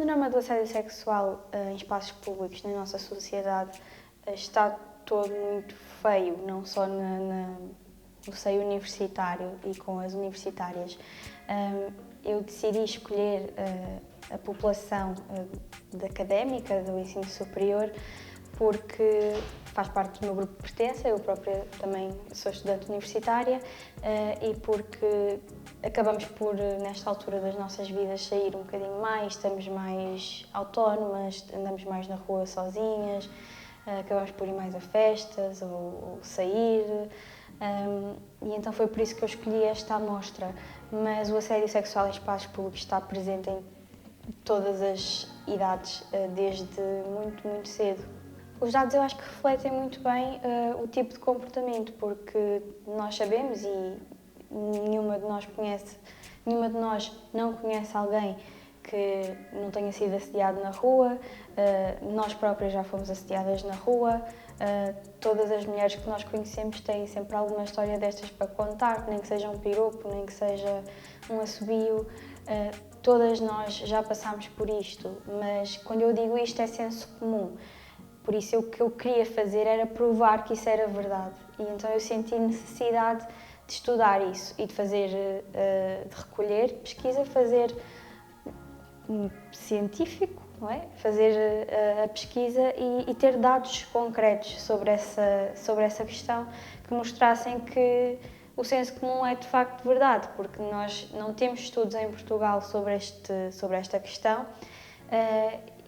panorama do assédio sexual em espaços públicos na nossa sociedade está todo muito feio, não só no seio universitário e com as universitárias. Eu decidi escolher a população académica do ensino superior porque faz parte do meu grupo de pertença, eu própria também sou estudante universitária e porque acabamos por, nesta altura das nossas vidas, sair um bocadinho mais, estamos mais autónomas, andamos mais na rua sozinhas, acabamos por ir mais a festas ou sair. E então foi por isso que eu escolhi esta amostra. Mas o assédio sexual em espaços públicos está presente em todas as idades, desde muito, muito cedo. Os dados eu acho que refletem muito bem o tipo de comportamento, porque nós sabemos e nenhuma de nós não conhece alguém que não tenha sido assediado na rua, nós próprias já fomos assediadas na rua, todas as mulheres que nós conhecemos têm sempre alguma história destas para contar, nem que seja um piropo, nem que seja um assobio, todas nós já passámos por isto, mas quando eu digo isto é senso comum. Por isso, o que eu queria fazer era provar que isso era verdade. E então eu senti necessidade de estudar isso e de fazer, de recolher pesquisa, fazer científico, não é? Fazer a pesquisa e ter dados concretos sobre essa questão que mostrassem que o senso comum é de facto verdade, porque nós não temos estudos em Portugal sobre esta questão.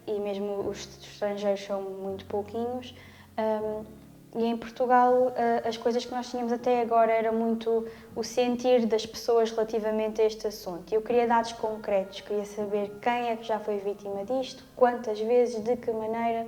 E mesmo os estrangeiros são muito pouquinhos, e em Portugal as coisas que nós tínhamos até agora era muito o sentir das pessoas relativamente a este assunto. Eu queria dados concretos, queria saber quem é que já foi vítima disto, quantas vezes, de que maneira,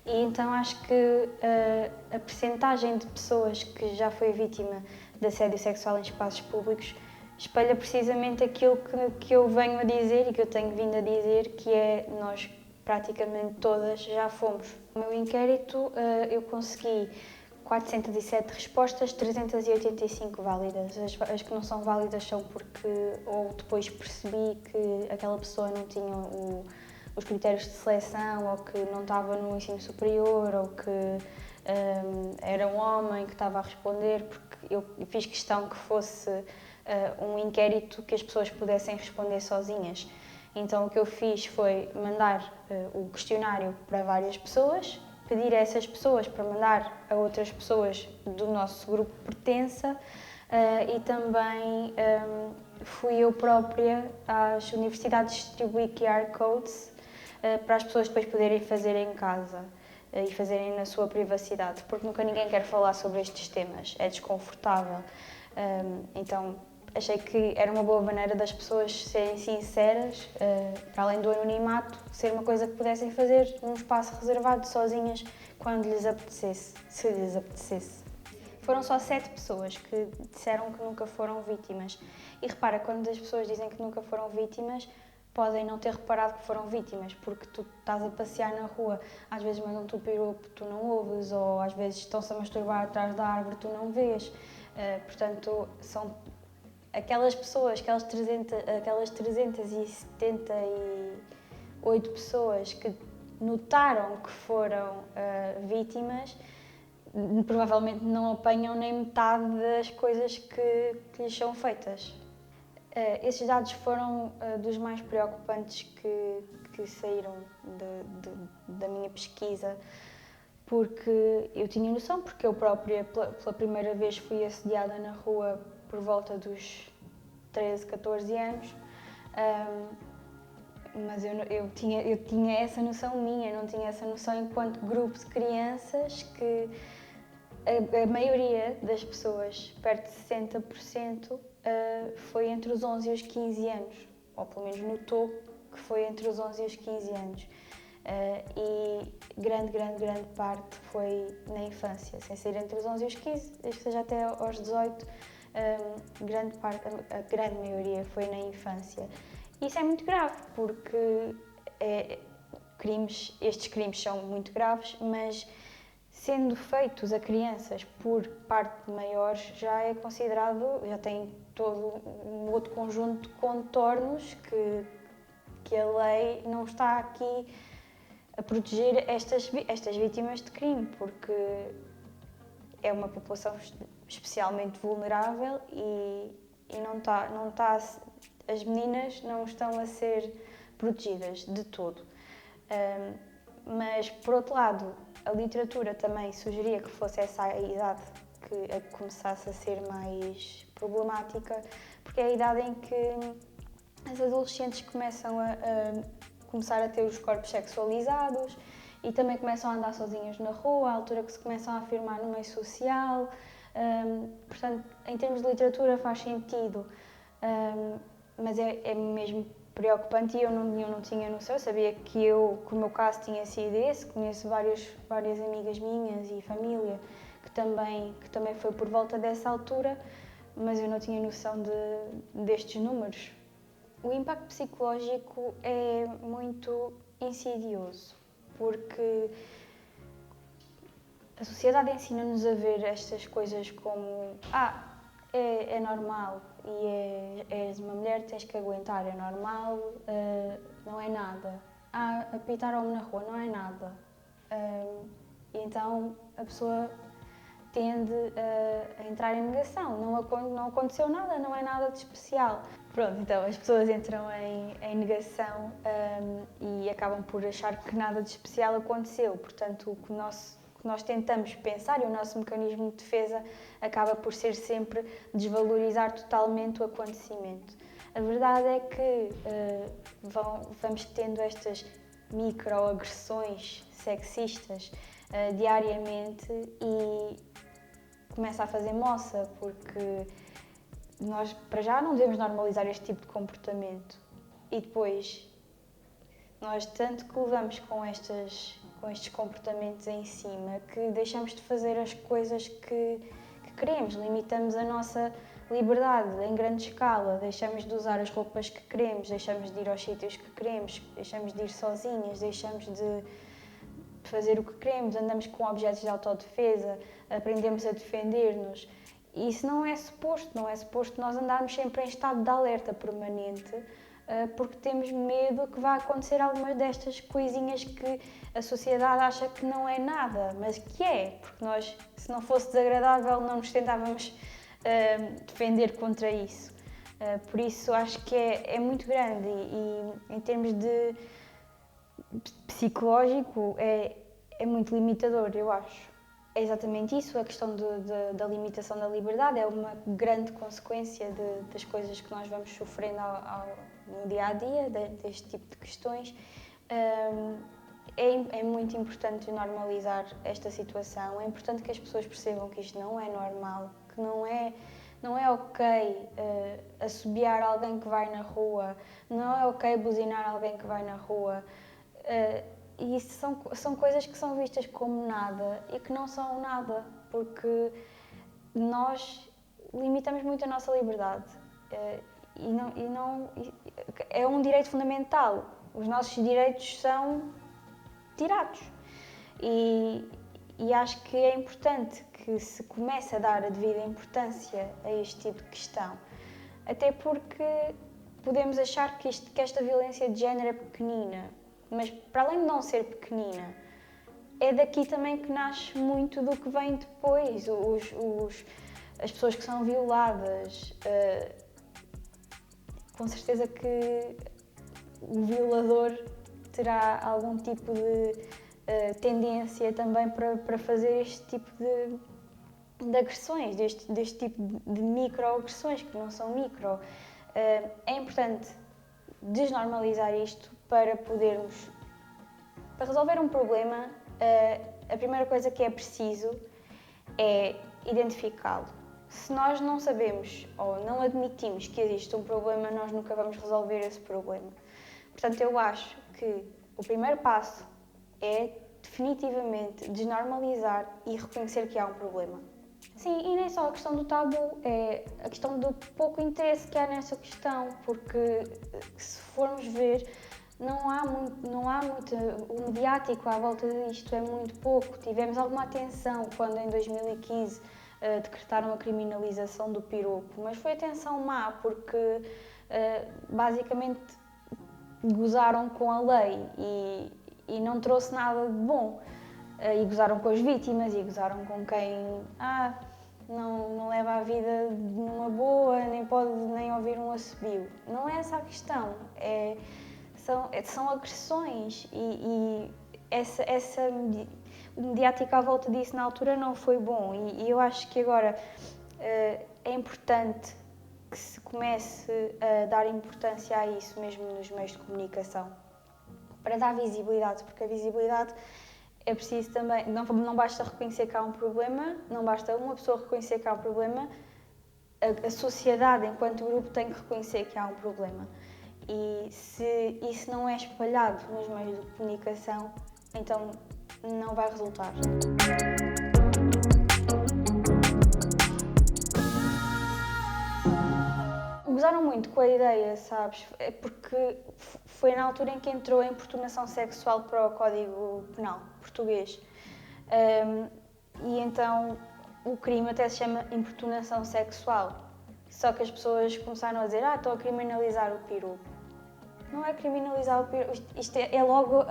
e então acho que a percentagem de pessoas que já foi vítima de assédio sexual em espaços públicos espelha precisamente aquilo que eu venho a dizer e que eu tenho vindo a dizer, que é nós praticamente todas já fomos. No meu inquérito eu consegui 407 respostas, 385 válidas. As que não são válidas são porque ou depois percebi que aquela pessoa não tinha os critérios de seleção, ou que não estava no ensino superior, ou que era um homem que estava a responder, porque eu fiz questão que fosse um inquérito que as pessoas pudessem responder sozinhas. Então o que eu fiz foi mandar o questionário para várias pessoas, pedir a essas pessoas para mandar a outras pessoas do nosso grupo de pertença e também fui eu própria às universidades distribuir QR Codes para as pessoas depois poderem fazer em casa e fazerem na sua privacidade, porque nunca ninguém quer falar sobre estes temas, é desconfortável. Então achei que era uma boa maneira das pessoas serem sinceras, para além do anonimato, ser uma coisa que pudessem fazer num espaço reservado, sozinhas, quando lhes apetecesse, se lhes apetecesse. Foram só 7 pessoas que disseram que nunca foram vítimas. E repara, quando as pessoas dizem que nunca foram vítimas, podem não ter reparado que foram vítimas, porque tu estás a passear na rua, às vezes mandam-te o piropo, tu não ouves, ou às vezes estão-se a masturbar atrás da árvore, tu não vês. Portanto, são aquelas pessoas, aquelas 378 pessoas que notaram que foram vítimas, provavelmente não apanham nem metade das coisas que lhes são feitas. Esses dados foram dos mais preocupantes que saíram da minha pesquisa, porque eu tinha noção, porque eu própria, pela primeira vez, fui assediada na rua por volta dos 13, 14 anos, mas eu tinha essa noção minha, não tinha essa noção enquanto grupo de crianças, que a maioria das pessoas, perto de 60%, foi entre os 11 e os 15 anos, ou pelo menos notou que foi entre os 11 e os 15 anos. E grande parte foi na infância, sem ser entre os 11 e os 15, desde que seja até aos 18, a grande maioria foi na infância. E isso é muito grave, porque estes crimes são muito graves, mas sendo feitos a crianças por parte de maiores, já é considerado, já tem todo um outro conjunto de contornos que que a lei não está aqui a proteger estas vítimas de crime, porque é uma população especialmente vulnerável e as meninas não estão a ser protegidas de todo. Mas, por outro lado, a literatura também sugeria que fosse essa a idade que começasse a ser mais problemática, porque é a idade em que as adolescentes começam a começar a ter os corpos sexualizados e também começam a andar sozinhas na rua, a altura que se começam a afirmar no meio social. Portanto, em termos de literatura faz sentido, mas é mesmo preocupante e eu não tinha noção. Eu sabia que o meu caso tinha sido esse. Conheço várias amigas minhas e família que também foi por volta dessa altura, mas eu não tinha noção destes números. O impacto psicológico é muito insidioso, porque a sociedade ensina-nos a ver estas coisas como é normal e és uma mulher, tens que aguentar, é normal, não é nada. Apitaram-me na rua, não é nada. E então a pessoa tende a entrar em negação. Não aconteceu nada, não é nada de especial. Pronto, então as pessoas entram em negação e acabam por achar que nada de especial aconteceu. Portanto, o que nós tentamos pensar e o nosso mecanismo de defesa acaba por ser sempre desvalorizar totalmente o acontecimento. A verdade é que vamos tendo estas microagressões sexistas diariamente e começa a fazer moça, porque nós, para já, não devemos normalizar este tipo de comportamento. E depois, nós tanto que levamos com estes comportamentos em cima que deixamos de fazer as coisas que queremos, limitamos a nossa liberdade em grande escala, deixamos de usar as roupas que queremos, deixamos de ir aos sítios que queremos, deixamos de ir sozinhas, deixamos de fazer o que queremos, andamos com objetos de autodefesa, aprendemos a defender-nos. E isso não é suposto nós andarmos sempre em estado de alerta permanente, porque temos medo que vá acontecer algumas destas coisinhas que a sociedade acha que não é nada, mas que é, porque nós, se não fosse desagradável, não nos tentávamos defender contra isso. Por isso acho que é muito grande e em termos de psicológico é muito limitador, eu acho. É exatamente isso, a questão da limitação da liberdade é uma grande consequência das coisas que nós vamos sofrendo no dia-a-dia, deste tipo de questões. É muito importante normalizar esta situação, é importante que as pessoas percebam que isto não é normal, que não é ok assobiar alguém que vai na rua, não é ok buzinar alguém que vai na rua. E isso são coisas que são vistas como nada e que não são nada, porque nós limitamos muito a nossa liberdade é um direito fundamental. Os nossos direitos são tirados e acho que é importante que se comece a dar a devida importância a este tipo de questão, até porque podemos achar que esta violência de género é pequenina, mas para além de não ser pequenina, é daqui também que nasce muito do que vem depois, as pessoas que são violadas. Com certeza que o violador terá algum tipo de tendência também para fazer este tipo de agressões, deste tipo de microagressões, que não são micro. É importante desnormalizar isto para resolver um problema. A primeira coisa que é preciso é identificá-lo. Se nós não sabemos ou não admitimos que existe um problema, nós nunca vamos resolver esse problema. Portanto, eu acho que o primeiro passo é definitivamente desnormalizar e reconhecer que há um problema. Sim, e nem só a questão do tabu, é a questão do pouco interesse que há nessa questão, porque se formos ver, não há muito, o mediático à volta disto é muito pouco. Tivemos alguma atenção quando em 2015 decretaram a criminalização do piropo, mas foi atenção má, porque basicamente gozaram com a lei e não trouxe nada de bom. E gozaram com as vítimas e gozaram com quem não leva a vida numa boa, nem pode nem ouvir um assobio. Não é essa a questão, são agressões o mediático à volta disso na altura não foi bom e eu acho que agora é importante que se comece a dar importância a isso mesmo nos meios de comunicação, para dar visibilidade, porque a visibilidade é preciso também, não basta reconhecer que há um problema, não basta uma pessoa reconhecer que há um problema, a sociedade enquanto grupo tem que reconhecer que há um problema. E se isso não é espalhado nos meios de comunicação, então não vai resultar. Gozaram muito com a ideia, sabes? É porque foi na altura em que entrou a importunação sexual para o Código Penal português. E então o crime até se chama importunação sexual. Só que as pessoas começaram a dizer, estão a criminalizar o piropo. Não é criminalizar o piropo, isto é logo...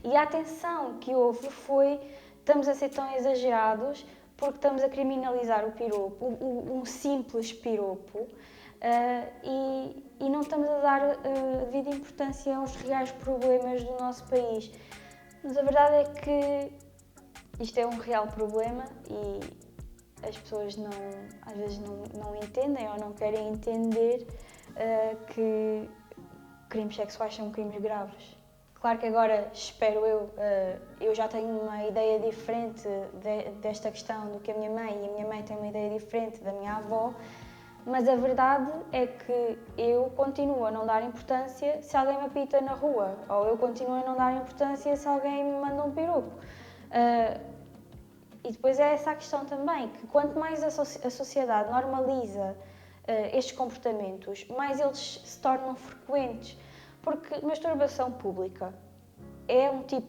E a atenção que houve foi, estamos a ser tão exagerados porque estamos a criminalizar o piropo, um simples piropo, e não estamos a dar devida importância aos reais problemas do nosso país. Mas a verdade é que isto é um real problema e as pessoas às vezes não entendem ou não querem entender que crimes sexuais são crimes graves. Claro que agora, espero eu já tenho uma ideia diferente desta questão do que a minha mãe, e a minha mãe tem uma ideia diferente da minha avó, mas a verdade é que eu continuo a não dar importância se alguém me apita na rua, ou eu continuo a não dar importância se alguém me manda um piropo. E depois é essa a questão também, que quanto mais a sociedade normaliza estes comportamentos, mais eles se tornam frequentes, porque masturbação pública é um tipo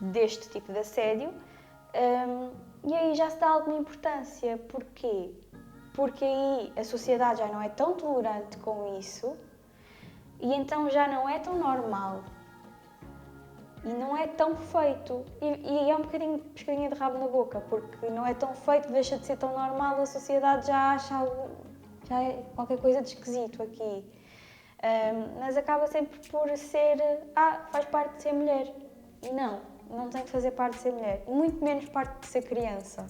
deste tipo de assédio, e aí já se dá alguma importância. Porquê? Porque aí a sociedade já não é tão tolerante com isso e então já não é tão normal e não é tão feito. E é um bocadinho pescadinha de rabo na boca, porque não é tão feito, deixa de ser tão normal, a sociedade já acha já é qualquer coisa de esquisito aqui. Mas acaba sempre por ser, faz parte de ser mulher. E não tem que fazer parte de ser mulher, e muito menos parte de ser criança.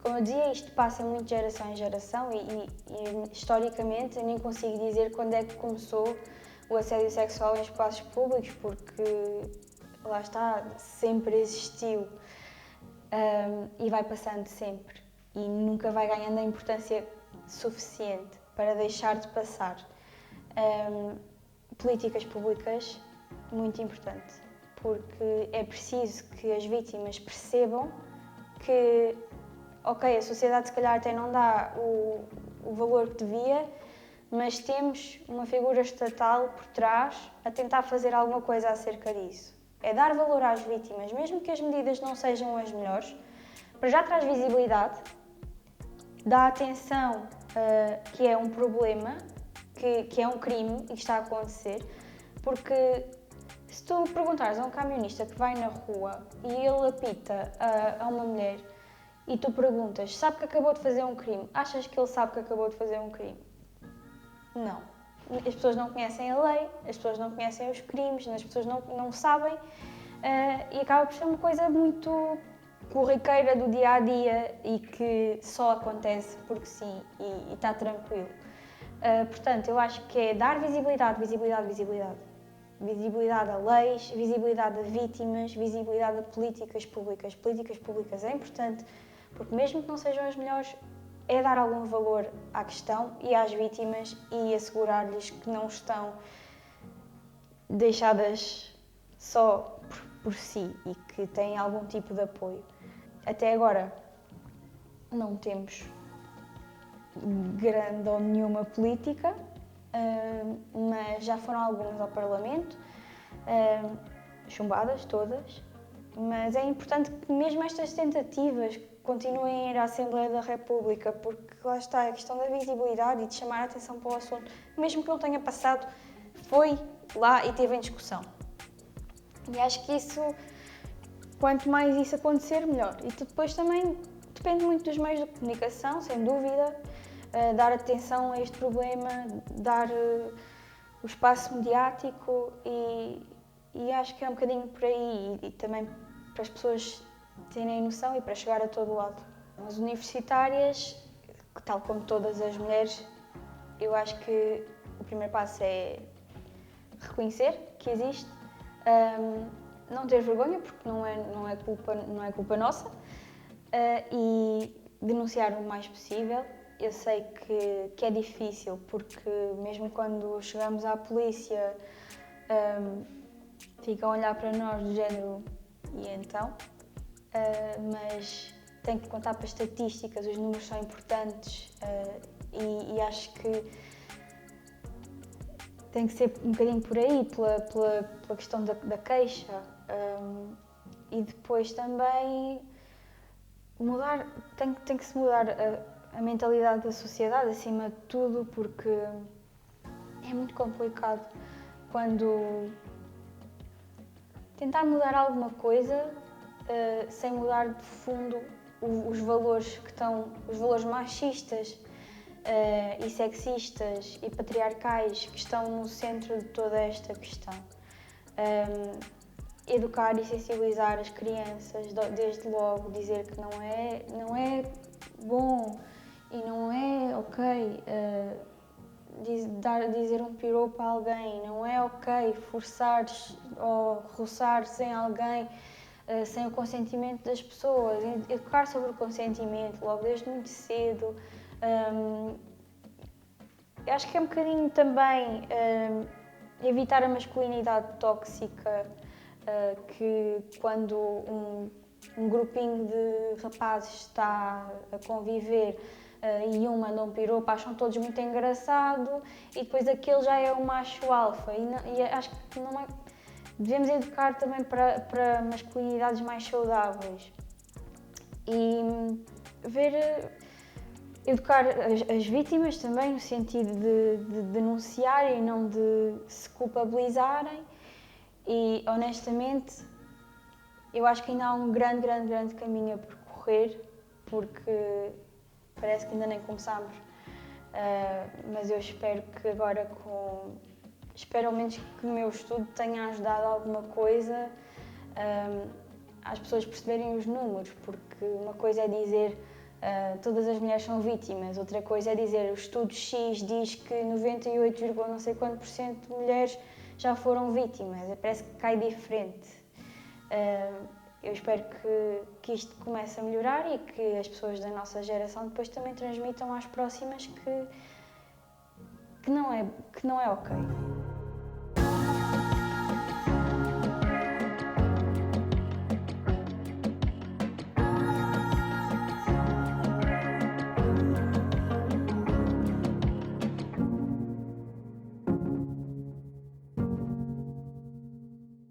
Como eu dizia, isto passa muito de geração em geração e historicamente eu nem consigo dizer quando é que começou o assédio sexual em espaços públicos, porque lá está, sempre existiu, e vai passando sempre e nunca vai ganhando a importância suficiente para deixar de passar. Políticas públicas, muito importante, porque é preciso que as vítimas percebam que, ok, a sociedade se calhar até não dá o valor que devia, mas temos uma figura estatal por trás a tentar fazer alguma coisa acerca disso. É dar valor às vítimas, mesmo que as medidas não sejam as melhores, para já traz visibilidade, dá atenção que é um problema, que é um crime e que está a acontecer, porque se tu perguntares a um camionista que vai na rua e ele apita a uma mulher e tu perguntas, sabe que acabou de fazer um crime, achas que ele sabe que acabou de fazer um crime? Não. As pessoas não conhecem a lei, as pessoas não conhecem os crimes, as pessoas não sabem, e acaba por ser uma coisa muito corriqueira do dia-a-dia e que só acontece porque sim e está tranquilo. Portanto, eu acho que é dar visibilidade, visibilidade, visibilidade. Visibilidade a leis, visibilidade a vítimas, visibilidade a políticas públicas. Políticas públicas é importante porque mesmo que não sejam as melhores, é dar algum valor à questão e às vítimas e assegurar-lhes que não estão deixadas só por si e que têm algum tipo de apoio. Até agora não temos grande ou nenhuma política, mas já foram algumas ao Parlamento, chumbadas todas, mas é importante que mesmo estas tentativas continuem a ir à Assembleia da República, porque lá está a questão da visibilidade e de chamar a atenção para o assunto, mesmo que não tenha passado, foi lá e teve em discussão. E acho que isso, quanto mais isso acontecer, melhor. E depois também depende muito dos meios de comunicação, sem dúvida, dar atenção a este problema, dar o espaço mediático e acho que é um bocadinho por aí e também para as pessoas terem noção e para chegar a todo lado. As universitárias, tal como todas as mulheres, eu acho que o primeiro passo é reconhecer que existe, não ter vergonha, porque não é culpa nossa, e denunciar o mais possível. Eu sei que é difícil, porque mesmo quando chegamos à polícia, ficam a olhar para nós do género, e então? Mas tenho que contar para estatísticas, os números são importantes e acho que tem que ser um bocadinho por aí, pela questão da queixa. E depois também tem que se mudar a mentalidade da sociedade, acima de tudo, porque é muito complicado quando tentar mudar alguma coisa sem mudar de fundo os valores os valores machistas e sexistas e patriarcais que estão no centro de toda esta questão. Educar e sensibilizar as crianças desde logo, dizer que não é bom e não é ok dizer um piropo a alguém, não é ok forçar ou roçar sem alguém, sem o consentimento das pessoas, educar sobre o consentimento logo desde muito cedo. Eu acho que é um bocadinho também evitar a masculinidade tóxica, que quando um grupinho de rapazes está a conviver e um manda um piropo, acham todos muito engraçado e depois aquele já é o macho alfa. E acho que não é, devemos educar também para masculinidades mais saudáveis e educar as vítimas também, no sentido de denunciar e não de se culpabilizarem. E, honestamente, eu acho que ainda há um grande caminho a percorrer, porque parece que ainda nem começámos. Mas eu espero que agora, espero ao menos que o meu estudo tenha ajudado alguma coisa às pessoas perceberem os números, porque uma coisa é dizer todas as mulheres são vítimas, outra coisa é dizer o estudo X diz que 98, não sei quanto por cento de mulheres já foram vítimas. Parece que cai diferente. Eu espero que isto comece a melhorar e que as pessoas da nossa geração depois também transmitam às próximas que não é ok.